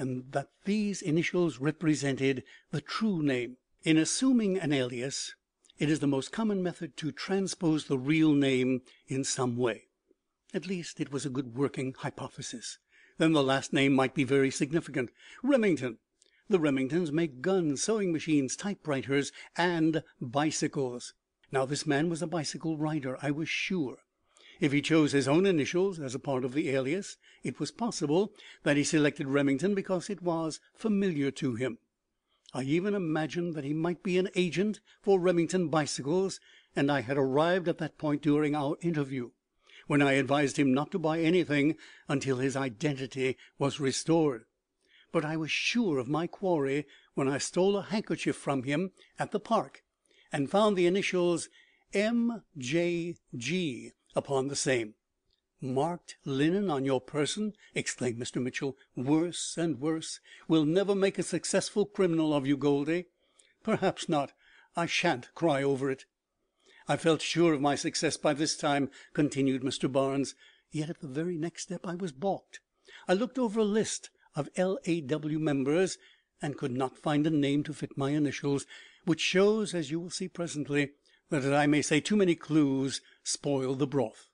and that these initials represented the true name. In assuming an alias, it is the most common method to transpose the real name in some way. At least it was a good working hypothesis. Then the last name might be very significant. Remington. The Remingtons make guns, sewing machines, typewriters, and bicycles. Now this man was a bicycle rider, I was sure. If he chose his own initials as a part of the alias, it was possible that he selected Remington because it was familiar to him. I even imagined that he might be an agent for Remington bicycles, and I had arrived at that point during our interview, when I advised him not to buy anything until his identity was restored. But I was sure of my quarry when I stole a handkerchief from him at the park and found the initials M.J.G. upon the same. "Marked linen on your person!" exclaimed Mr. Mitchell. "Worse and worse. We'll never make a successful criminal of you, Goldie." "Perhaps not. I shan't cry over it." "I felt sure of my success by this time," continued Mr. Barnes. "Yet at the very next step I was balked. I looked over a list of L.A.W. members and could not find a name to fit my initials, which shows, as you will see presently, that, as I may say, too many clues spoil the broth.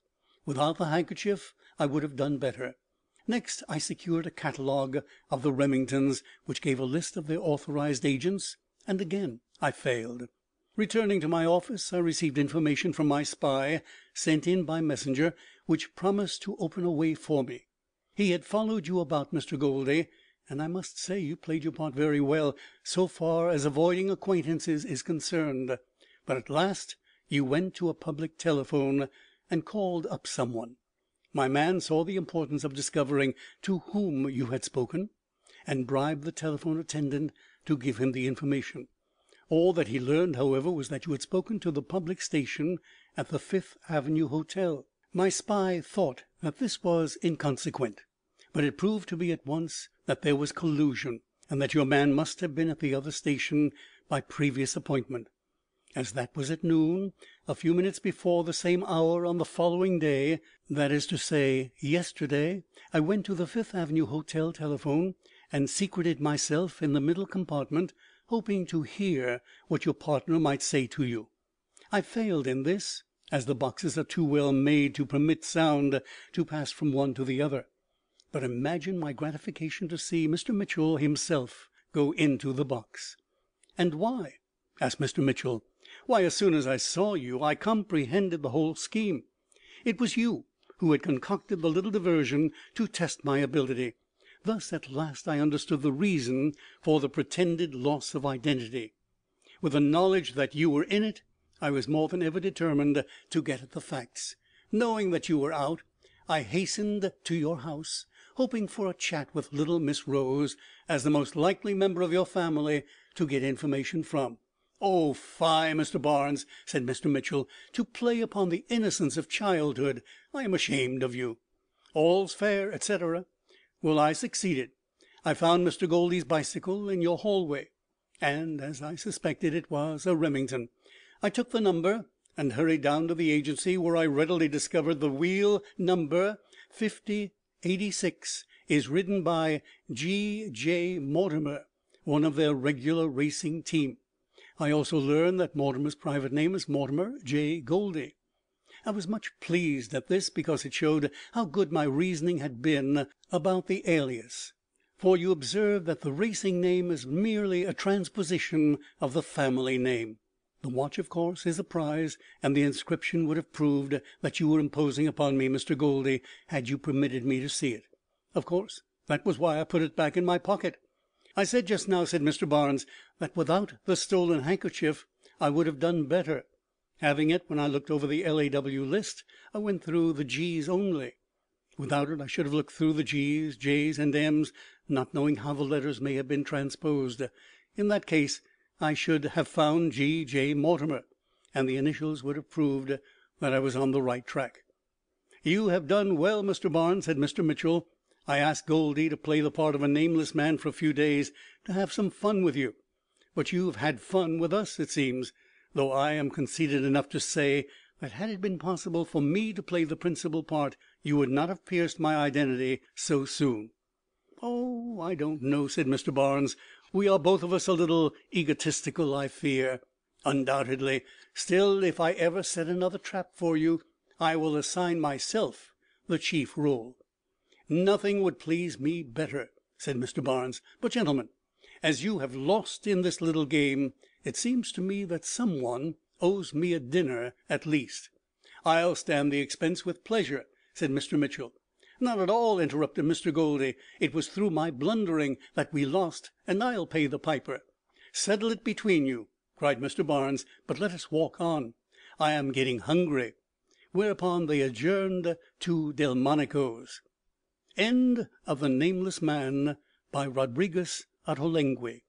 Without the handkerchief I would have done better. Next I secured a catalogue of the Remingtons, which gave a list of their authorized agents, and again I failed. Returning to my office, I received information from my spy, sent in by messenger, which promised to open a way for me. He had followed you about, Mr. Goldie, and I must say you played your part very well, so far as avoiding acquaintances is concerned. But at last you went to a public telephone and called up someone. My man saw the importance of discovering to whom you had spoken, and bribed the telephone attendant to give him the information. All that he learned, however, was that you had spoken to the public station at the Fifth Avenue Hotel. My spy thought that this was inconsequent, but it proved to be at once that there was collusion, and that your man must have been at the other station by previous appointment. As that was at noon, a few minutes before the same hour on the following day, that is to say, yesterday, I went to the Fifth Avenue Hotel telephone and secreted myself in the middle compartment, hoping to hear what your partner might say to you. I failed in this, as the boxes are too well made to permit sound to pass from one to the other. But imagine my gratification to see Mr. Mitchell himself go into the box. "And why?" asked Mr. Mitchell. "Why, as soon as I saw you, I comprehended the whole scheme. It was you who had concocted the little diversion to test my ability. Thus, at last, I understood the reason for the pretended loss of identity. With the knowledge that you were in it, I was more than ever determined to get at the facts. Knowing that you were out, I hastened to your house, hoping for a chat with little Miss Rose, as the most likely member of your family to get information from." "Oh, fie, Mr. Barnes," said Mr. Mitchell, "to play upon the innocence of childhood. I am ashamed of you." "All's fair, etc. Well, I succeeded. I found Mr. Goldie's bicycle in your hallway, and, as I suspected, it was a Remington. I took the number and hurried down to the agency, where I readily discovered the wheel number 5086 is ridden by G.J. Mortimer, one of their regular racing team. I also learned that Mortimer's private name is Mortimer J. Goldie. I was much pleased at this, because it showed how good my reasoning had been about the alias. For you observe that the racing name is merely a transposition of the family name. The watch, of course, is a prize, and the inscription would have proved that you were imposing upon me, Mr. Goldie, had you permitted me to see it. Of course, that was why I put it back in my pocket. I said just now," said Mr. Barnes, "that without the stolen handkerchief I would have done better. Having it, when I looked over the L.A.W. list, I went through the G's only. Without it I should have looked through the G's, J's, and M's, not knowing how the letters may have been transposed. In that case I should have found G.J. Mortimer, and the initials would have proved that I was on the right track." "You have done well, Mr. Barnes," said Mr. Mitchell. "I asked Goldie to play the part of a nameless man for a few days, to have some fun with you. But you've had fun with us, it seems, though I am conceited enough to say that had it been possible for me to play the principal part, you would not have pierced my identity so soon." "Oh, I don't know," said Mr. Barnes. "We are both of us a little egotistical, I fear." "Undoubtedly. Still, if I ever set another trap for you, I will assign myself the chief role." "Nothing would please me better," said Mr. Barnes. "But, gentlemen, as you have lost in this little game, it seems to me that some one owes me a dinner at least." "I'll stand the expense with pleasure," said Mr. Mitchell. "Not at all," interrupted Mr. Goldy. "It was through my blundering that we lost, and I'll pay the piper." "Settle it between you," cried Mr. Barnes. "But let us walk on. I am getting hungry." Whereupon they adjourned to Delmonico's. End of The Nameless Man, by Rodriguez Ottolenghi.